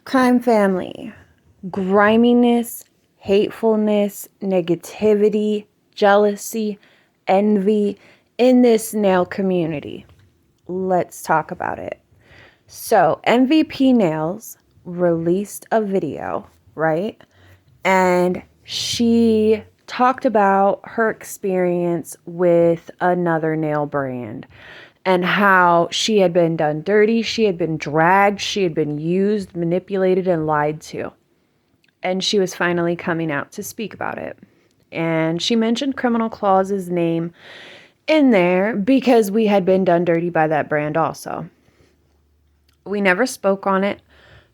Crime family, griminess, hatefulness, negativity, jealousy, envy in this nail community. Let's talk about it. So, M.V.P. Nails released a video, right? And she talked about her experience with another nail brand and how she had been done dirty, she had been dragged, she had been used, manipulated, and lied to. And she was finally coming out to speak about it. And she mentioned Criminal Claw's name in there because we had been done dirty by that brand also. We never spoke on it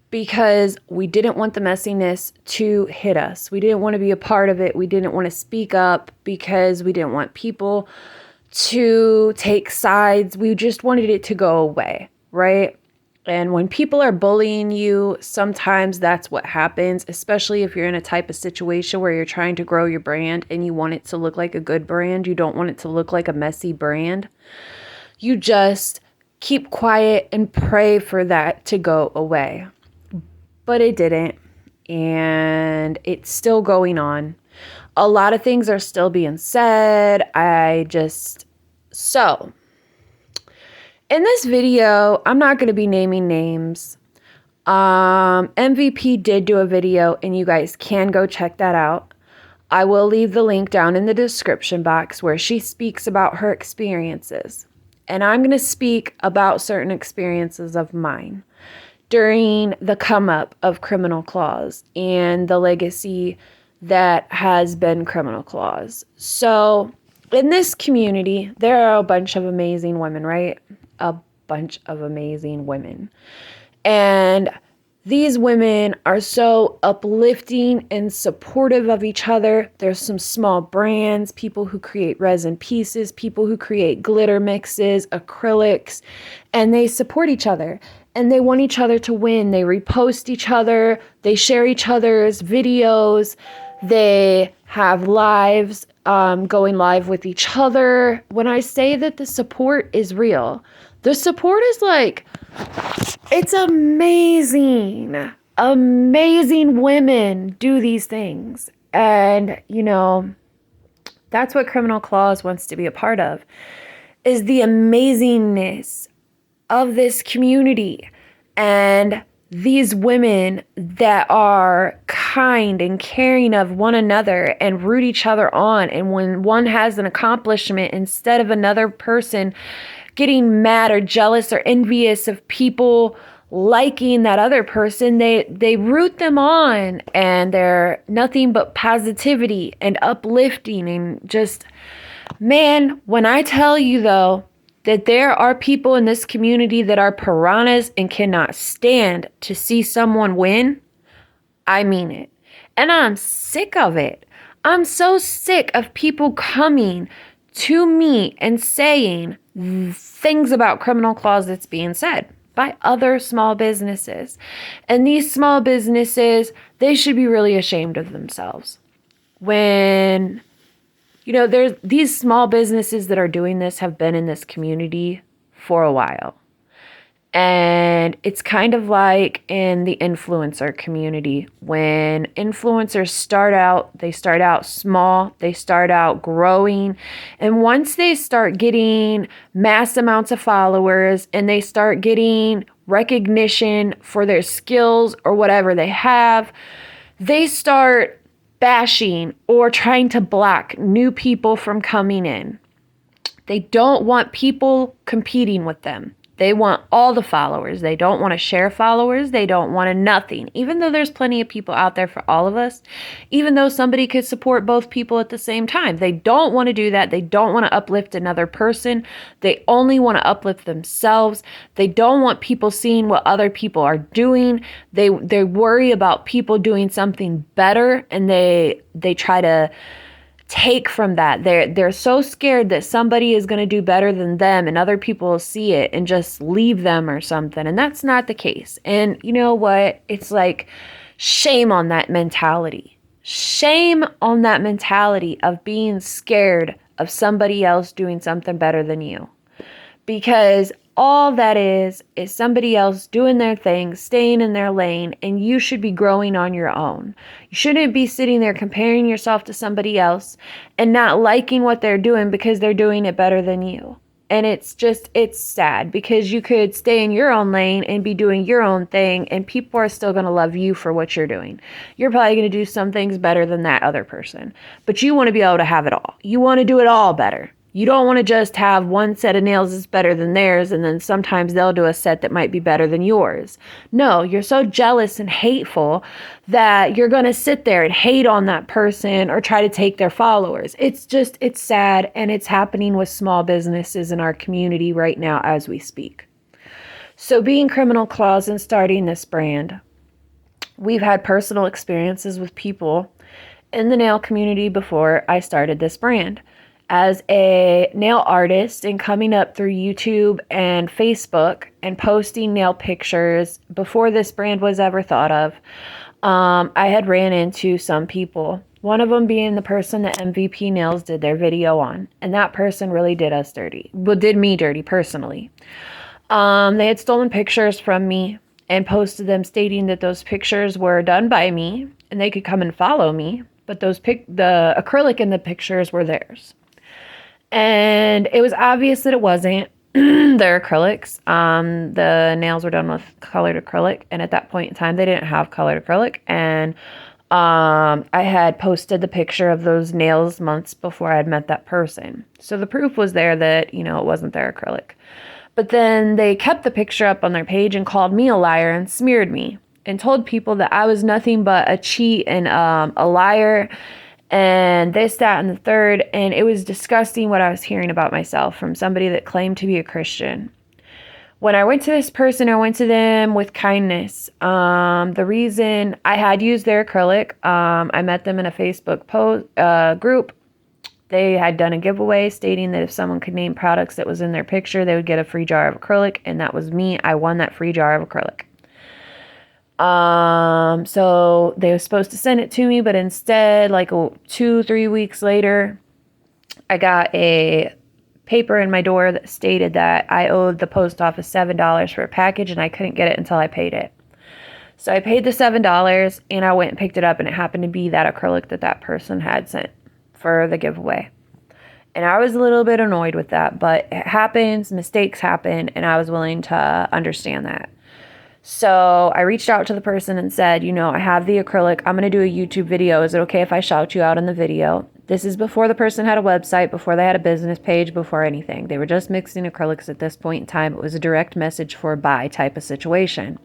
because we didn't want the messiness to hit us. We didn't want to be a part of it. We didn't want to speak up because we didn't want people to take sides. We just wanted it to go away, right? And when people are bullying you, sometimes that's what happens, especially if you're in a type of situation where you're trying to grow your brand and you want it to look like a good brand. You don't want it to look like a messy brand. You just keep quiet and pray for that to go away. But it didn't, and it's still going on. A lot of things are still being said. So, in this video, I'm not going to be naming names. M.V.P. did do a video, and you guys can go check that out. I will leave the link down in the description box where she speaks about her experiences. And I'm going to speak about certain experiences of mine during the come up of Criminal Claws and the legacy that has been Criminal Claws. So in this community, there are a bunch of amazing women, right? A bunch of amazing women. And these women are so uplifting and supportive of each other. There's some small brands, people who create resin pieces, people who create glitter mixes, acrylics, and they support each other. And they want each other to win. They repost each other. They share each other's videos. They have lives going live with each other. When I say that the support is real, the support is like, it's amazing. Amazing women do these things. And, that's what Criminal Claws wants to be a part of, is the amazingness of this community and these women that are kind and caring of one another and root each other on. And when one has an accomplishment, instead of another person getting mad or jealous or envious of people liking that other person, they root them on, and they're nothing but positivity and uplifting. And just, man, when I tell you though, that there are people in this community that are piranhas and cannot stand to see someone win, I mean it. And I'm sick of it. I'm so sick of people coming to me and saying things about Criminal Claws that's being said by other small businesses. And these small businesses, they should be really ashamed of themselves. When there's these small businesses that are doing this have been in this community for a while. And it's kind of like in the influencer community. When influencers they start out small, they start out growing. And once they start getting mass amounts of followers and they start getting recognition for their skills or whatever they have, they start bashing or trying to block new people from coming in. They don't want people competing with them. They want all the followers. They don't want to share followers. They don't want nothing. Even though there's plenty of people out there for all of us, even though somebody could support both people at the same time, they don't want to do that. They don't want to uplift another person. They only want to uplift themselves. They don't want people seeing what other people are doing. They worry about people doing something better, and they try to take from that. They're so scared that somebody is going to do better than them and other people will see it and just leave them or something. And that's not the case. And you know what? It's like, shame on that mentality. Shame on that mentality of being scared of somebody else doing something better than you. Because all that is somebody else doing their thing, staying in their lane, and you should be growing on your own. You shouldn't be sitting there comparing yourself to somebody else and not liking what they're doing because they're doing it better than you. And it's sad because you could stay in your own lane and be doing your own thing, and people are still going to love you for what you're doing. You're probably going to do some things better than that other person, but you want to be able to have it all. You want to do it all better. You don't want to just have one set of nails that's better than theirs, and then sometimes they'll do a set that might be better than yours. No, you're so jealous and hateful that you're going to sit there and hate on that person or try to take their followers. It's sad, and it's happening with small businesses in our community right now as we speak. So being Criminal Claws and starting this brand, we've had personal experiences with people in the nail community before I started this brand. As a nail artist and coming up through YouTube and Facebook and posting nail pictures before this brand was ever thought of, I had ran into some people. One of them being the person that M.V.P. Nails did their video on. And that person really did us dirty. Well, did me dirty personally. They had stolen pictures from me and posted them stating that those pictures were done by me and they could come and follow me. But the acrylic in the pictures were theirs. And it was obvious that it wasn't. They're acrylics. The nails were done with colored acrylic, and at that point in time, they didn't have colored acrylic. And I had posted the picture of those nails months before I had met that person. So the proof was there that, it wasn't their acrylic. But then they kept the picture up on their page and called me a liar and smeared me and told people that I was nothing but a cheat and a liar and this, that, and the third. And it was disgusting what I was hearing about myself from somebody that claimed to be a Christian. When I went to this person, I went to them with kindness. The reason I had used their acrylic, I met them in a Facebook group. They had done a giveaway stating that if someone could name products that was in their picture, they would get a free jar of acrylic. And that was me. I won that free jar of acrylic. So they were supposed to send it to me, but instead, like 2-3 weeks later, I got a paper in my door that stated that I owed the post office $7 for a package and I couldn't get it until I paid it. So I paid the $7 and I went and picked it up, and it happened to be that acrylic that person had sent for the giveaway. And I was a little bit annoyed with that, but it happens, mistakes happen, and I was willing to understand that. So I reached out to the person and said, I have the acrylic. I'm going to do a YouTube video. Is it okay if I shout you out in the video? This is before the person had a website, before they had a business page, before anything. They were just mixing acrylics at this point in time. It was a direct message for a buy type of situation.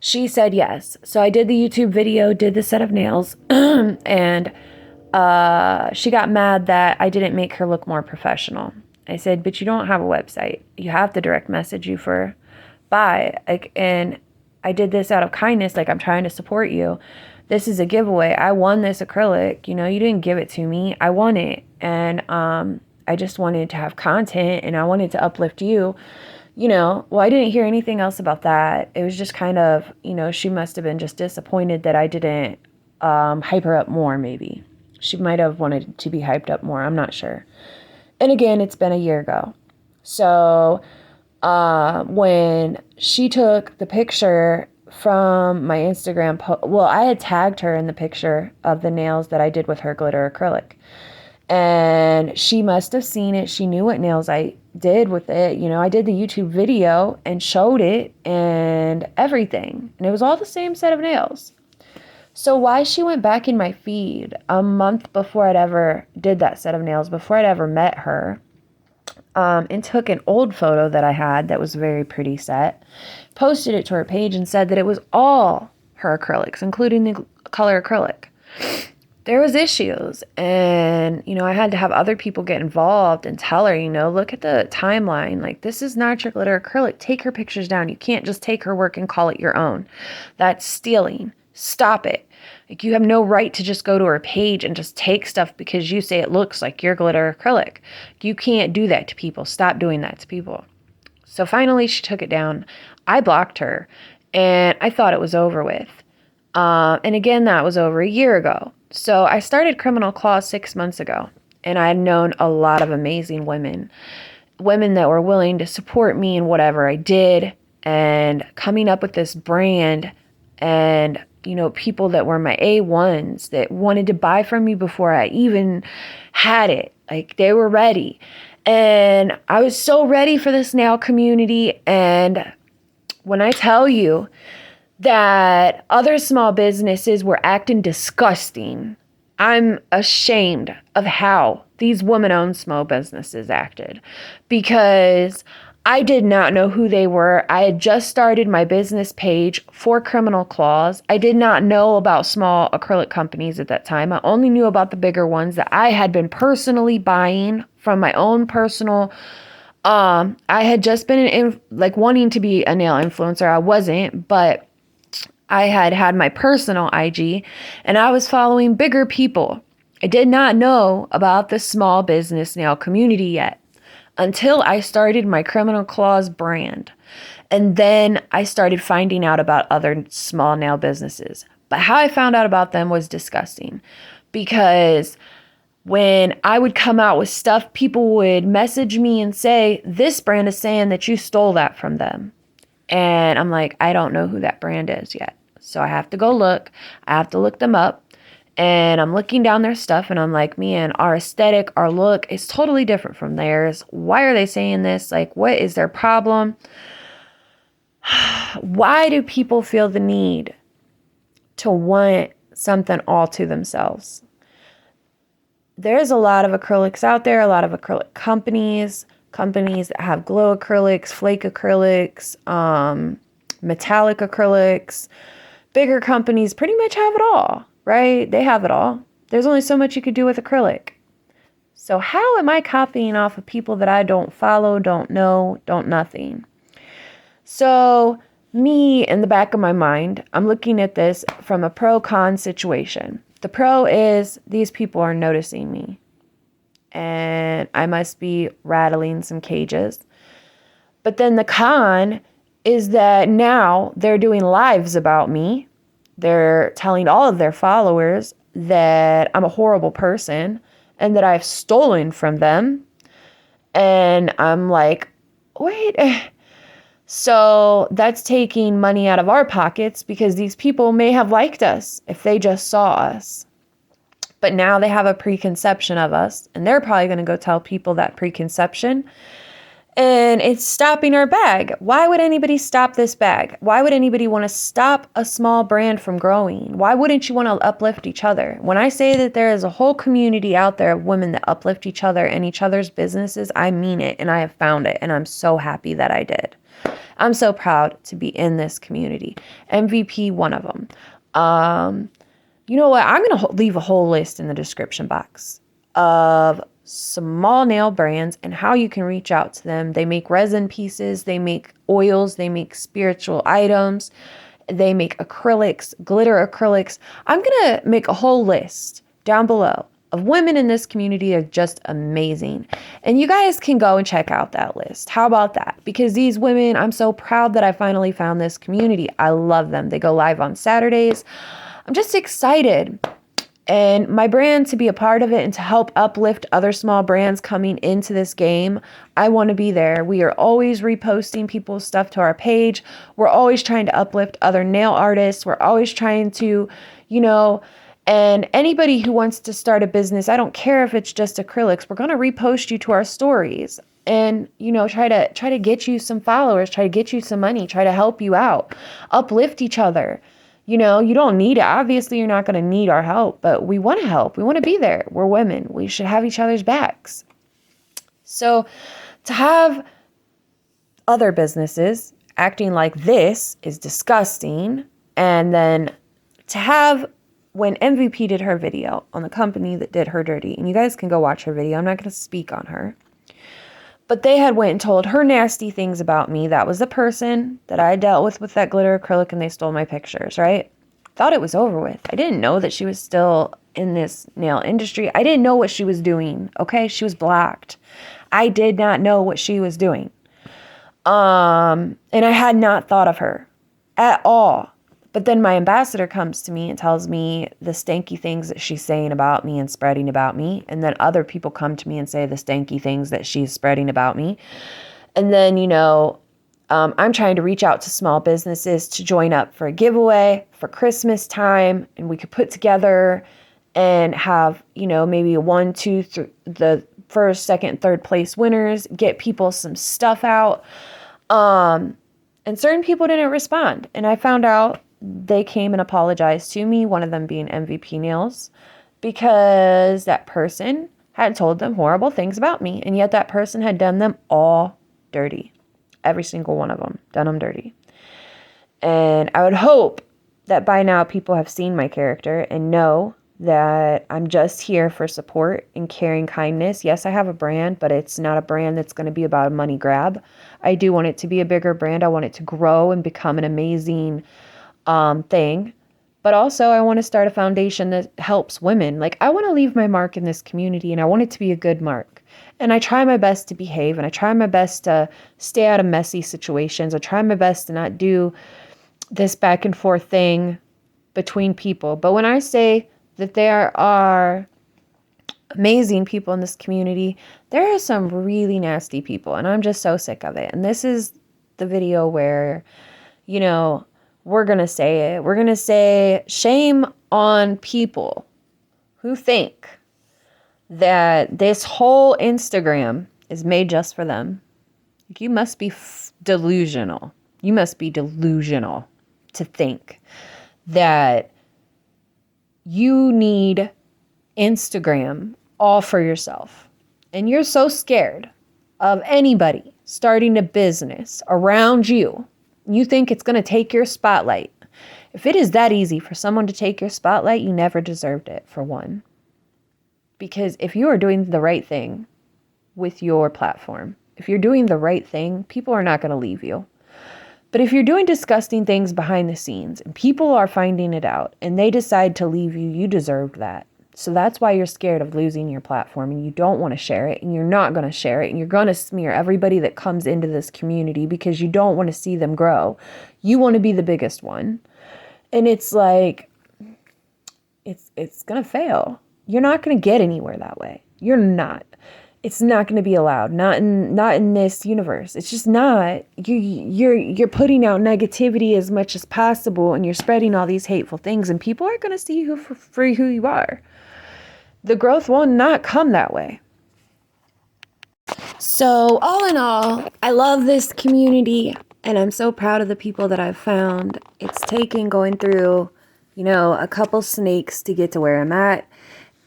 She said yes. So I did the YouTube video, did the set of nails, and she got mad that I didn't make her look more professional. I said, but you don't have a website. You have to direct message you for buy. And I did this out of kindness. I'm trying to support you. This is a giveaway. I won this acrylic. You didn't give it to me. I won it. And I just wanted to have content and I wanted to uplift you. Well, I didn't hear anything else about that. It was just kind of, she must have been just disappointed that I didn't hype her up more, maybe. She might have wanted to be hyped up more. I'm not sure. And again, it's been a year ago. So when she took the picture from my Instagram I had tagged her in the picture of the nails that I did with her glitter acrylic. And she must have seen it. She knew what nails I did with it. I did the YouTube video and showed it and everything. And it was all the same set of nails. So why she went back in my feed a month before I'd ever did that set of nails, before I'd ever met her, and took an old photo that I had that was a very pretty set, posted it to her page and said that it was all her acrylics, including the color acrylic. There was issues, and, I had to have other people get involved and tell her, look at the timeline. This is not your glitter acrylic. Take her pictures down. You can't just take her work and call it your own. That's stealing. Stop it. You have no right to just go to her page and just take stuff because you say it looks like your glitter acrylic. You can't do that to people. Stop doing that to people. So finally she took it down. I blocked her and I thought it was over with. And again, that was over a year ago. So I started Criminal Claws 6 months ago, and I had known a lot of amazing women. women that were willing to support me in whatever I did and coming up with this brand, and, you know, people that were my A1s that wanted to buy from me before I even had it. Like, they were ready. And I was so ready for this nail community. And when I tell you that other small businesses were acting disgusting, I'm ashamed of how these woman-owned small businesses acted, because I did not know who they were. I had just started my business page for Criminal Claws. I did not know about small acrylic companies at that time. I only knew about the bigger ones that I had been personally buying from my own personal. I had just been wanting to be a nail influencer. I wasn't, but I had my personal IG, and I was following bigger people. I did not know about the small business nail community yet until I started my Criminal Claws brand. And then I started finding out about other small nail businesses. But how I found out about them was disgusting, because when I would come out with stuff, people would message me and say, this brand is saying that you stole that from them. And I'm like, I don't know who that brand is yet. So I have to go look. I have to look them up. And I'm looking down their stuff and I'm like, man, our aesthetic, our look is totally different from theirs. Why are they saying this? Like, what is their problem? Why do people feel the need to want something all to themselves? There's a lot of acrylics out there, a lot of acrylic companies that have glow acrylics, flake acrylics, metallic acrylics. Bigger companies pretty much have it all, right? They have it all. There's only so much you could do with acrylic. So how am I copying off of people that I don't follow, don't know, don't nothing? So me, in the back of my mind, I'm looking at this from a pro-con situation. The pro is these people are noticing me, and I must be rattling some cages. But then the con is that now they're doing lives about me. They're telling all of their followers that I'm a horrible person and that I've stolen from them. And I'm like, wait. So that's taking money out of our pockets, because these people may have liked us if they just saw us. But now they have a preconception of us, and they're probably going to go tell people that preconception. And it's stopping our bag. Why would anybody stop this bag? Why would anybody want to stop a small brand from growing? Why wouldn't you want to uplift each other? When I say that there is a whole community out there of women that uplift each other and each other's businesses, I mean it, and I have found it, and I'm so happy that I did. I'm so proud to be in this community. M.V.P, one of them. You know what? I'm going to leave a whole list in the description box of small nail brands and how you can reach out to them. They make resin pieces, they make oils, they make spiritual items, they make acrylics, glitter acrylics. I'm going to make a whole list down below of women in this community are just amazing. And you guys can go and check out that list. How about that? Because these women, I'm so proud that I finally found this community. I love them. They go live on Saturdays. I'm just excited. And my brand, to be a part of it and to help uplift other small brands coming into this game, I want to be there. We are always reposting people's stuff to our page. We're always trying to uplift other nail artists. We're always trying to, and anybody who wants to start a business, I don't care if it's just acrylics, we're going to repost you to our stories and, try to get you some followers, try to get you some money, try to help you out, uplift each other. You don't need it. Obviously, you're not going to need our help, but we want to help. We want to be there. We're women. We should have each other's backs. So to have other businesses acting like this is disgusting. And then to have, when M.V.P did her video on the company that did her dirty, and you guys can go watch her video. I'm not going to speak on her. But they had went and told her nasty things about me. That was the person that I dealt with that glitter acrylic, and they stole my pictures, right? Thought it was over with. I didn't know that she was still in this nail industry. I didn't know what she was doing, okay? She was blocked. I did not know what she was doing. And I had not thought of her at all. But then my ambassador comes to me and tells me the stanky things that she's saying about me and spreading about me. And then other people come to me and say the stanky things that she's spreading about me. And then, I'm trying to reach out to small businesses to join up for a giveaway for Christmas time. And we could put together and have, maybe a 1, 2, 3, the first, second, third place winners, get people some stuff out. And certain people didn't respond. And I found out they came and apologized to me, one of them being M.V.P nails, because that person had told them horrible things about me. And yet that person had done them all dirty. Every single one of them, done them dirty. And I would hope that by now people have seen my character and know that I'm just here for support and caring kindness. Yes, I have a brand, but it's not a brand that's going to be about a money grab. I do want it to be a bigger brand. I want it to grow and become an amazing thing. But also I want to start a foundation that helps women. Like, I want to leave my mark in this community, and I want it to be a good mark. And I try my best to behave, and I try my best to stay out of messy situations. I try my best to not do this back and forth thing between people. But when I say that there are amazing people in this community, there are some really nasty people, and I'm just so sick of it. And this is the video where, we're going to say it. We're going to say shame on people who think that this whole Instagram is made just for them. You must be delusional. You must be delusional to think that you need Instagram all for yourself. And you're so scared of anybody starting a business around you. You think it's going to take your spotlight. If it is that easy for someone to take your spotlight, you never deserved it, for one. Because if you are doing the right thing with your platform, if you're doing the right thing, people are not going to leave you. But if you're doing disgusting things behind the scenes and people are finding it out and they decide to leave you, you deserved that. So that's why you're scared of losing your platform, and you don't want to share it, and you're not going to share it, and you're going to smear everybody that comes into this community because you don't want to see them grow. You want to be the biggest one. And it's like, it's going to fail. You're not going to get anywhere that way. You're not. It's not going to be allowed. Not in this universe. It's just not. You're putting out negativity as much as possible, and you're spreading all these hateful things, and people are going to see you for who you are. The growth will not come that way. So all in all, I love this community, and I'm so proud of the people that I've found. It's taken going through, a couple snakes to get to where I'm at.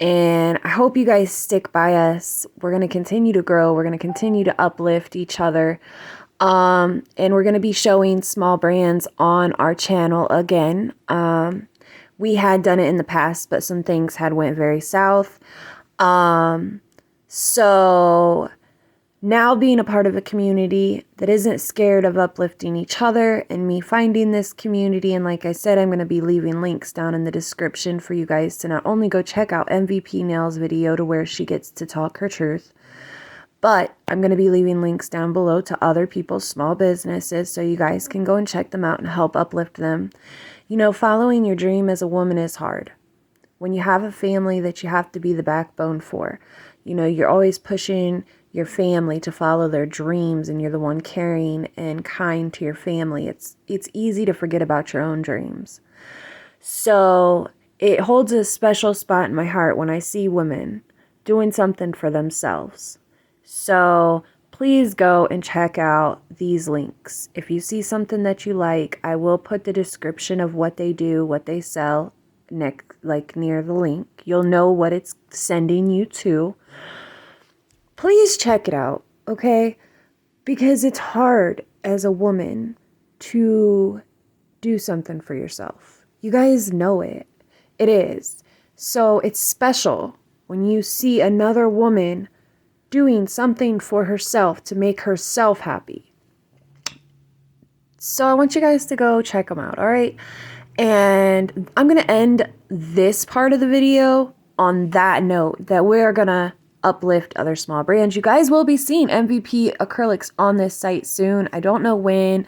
And I hope you guys stick by us. We're going to continue to grow. We're going to continue to uplift each other. And we're going to be showing small brands on our channel again. We had done it in the past, but some things had went very south. So now being a part of a community that isn't scared of uplifting each other, and me finding this community, and like I said, I'm going to be leaving links down in the description for you guys to not only go check out M.V.P Nails video to where she gets to talk her truth, but I'm going to be leaving links down below to other people's small businesses so you guys can go and check them out and help uplift them. Following your dream as a woman is hard. When you have a family that you have to be the backbone for, you're always pushing your family to follow their dreams, and you're the one caring and kind to your family. It's easy to forget about your own dreams. So it holds a special spot in my heart when I see women doing something for themselves. So please go and check out these links. If you see something that you like, I will put the description of what they do, what they sell, near the link. You'll know what it's sending you to. Please check it out, okay? Because it's hard as a woman to do something for yourself. You guys know it. It is. So it's special when you see another woman doing something for herself to make herself happy. So I want you guys to go check them out, all right? And I'm going to end this part of the video on that note, that we're going to uplift other small brands. You guys will be seeing MVP acrylics on this site soon. I don't know when.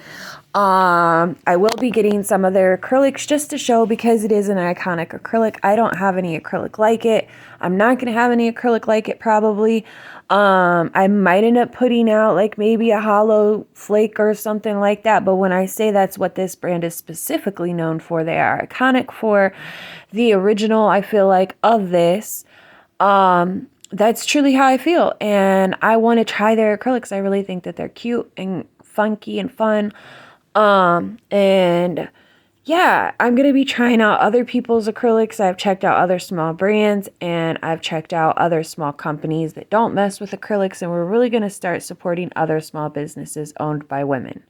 I will be getting some of their acrylics just to show, because it is an iconic acrylic. I don't have any acrylic like it. I'm not going to have any acrylic like it probably. I might end up putting out like maybe a hollow flake or something like that. But when I say that's what this brand is specifically known for, they are iconic for the original, I feel like, of this. That's truly how I feel. And I want to try their acrylics. I really think that they're cute and funky and fun. And yeah, I'm going to be trying out other people's acrylics. I've checked out other small brands, and I've checked out other small companies that don't mess with acrylics. And we're really going to start supporting other small businesses owned by women.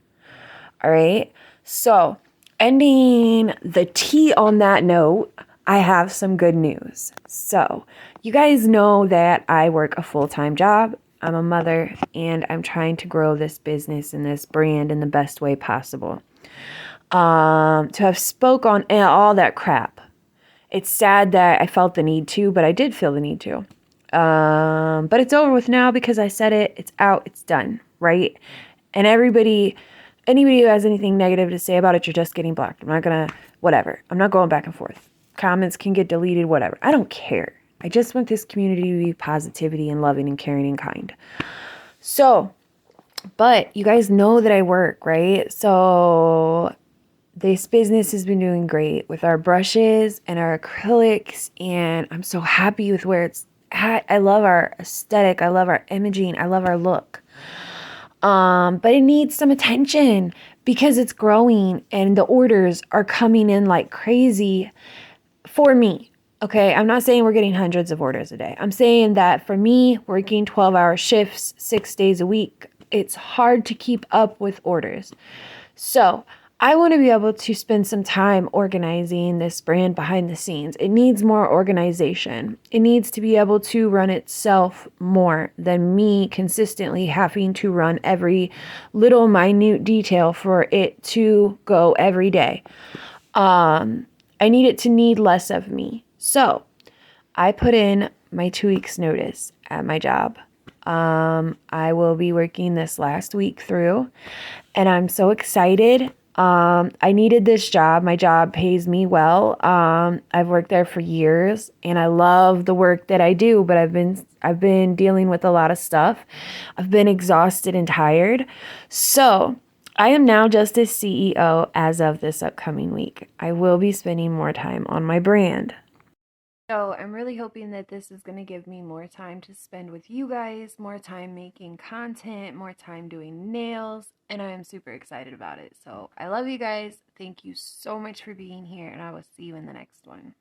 All right. So ending the tea on that note, I have some good news. So you guys know that I work a full-time job. I'm a mother, and I'm trying to grow this business and this brand in the best way possible. To have spoke on all that crap. It's sad that I felt the need to, but I did feel the need to. But it's over with now because I said it. It's out. It's done. Right? And anybody who has anything negative to say about it, you're just getting blocked. I'm not going to, whatever. I'm not going back and forth. Comments can get deleted, whatever. I don't care. I just want this community to be positivity and loving and caring and kind. So, but you guys know that I work, right? So this business has been doing great with our brushes and our acrylics, and I'm so happy with where it's at. I love our aesthetic. I love our imaging. I love our look. But it needs some attention because it's growing and the orders are coming in like crazy for me. Okay, I'm not saying we're getting hundreds of orders a day. I'm saying that for me, working 12-hour shifts, 6 days a week, it's hard to keep up with orders. So I want to be able to spend some time organizing this brand behind the scenes. It needs more organization. It needs to be able to run itself more than me consistently having to run every little minute detail for it to go every day. I need it to need less of me. So I put in my 2 weeks notice at my job. I will be working this last week through, and I'm so excited. I needed this job. My job pays me well. I've worked there for years, and I love the work that I do, but I've been dealing with a lot of stuff. I've been exhausted and tired. So I am now just a CEO as of this upcoming week. I will be spending more time on my brand. So I'm really hoping that this is going to give me more time to spend with you guys, more time making content, more time doing nails, and I am super excited about it. So I love you guys. Thank you so much for being here, and I will see you in the next one.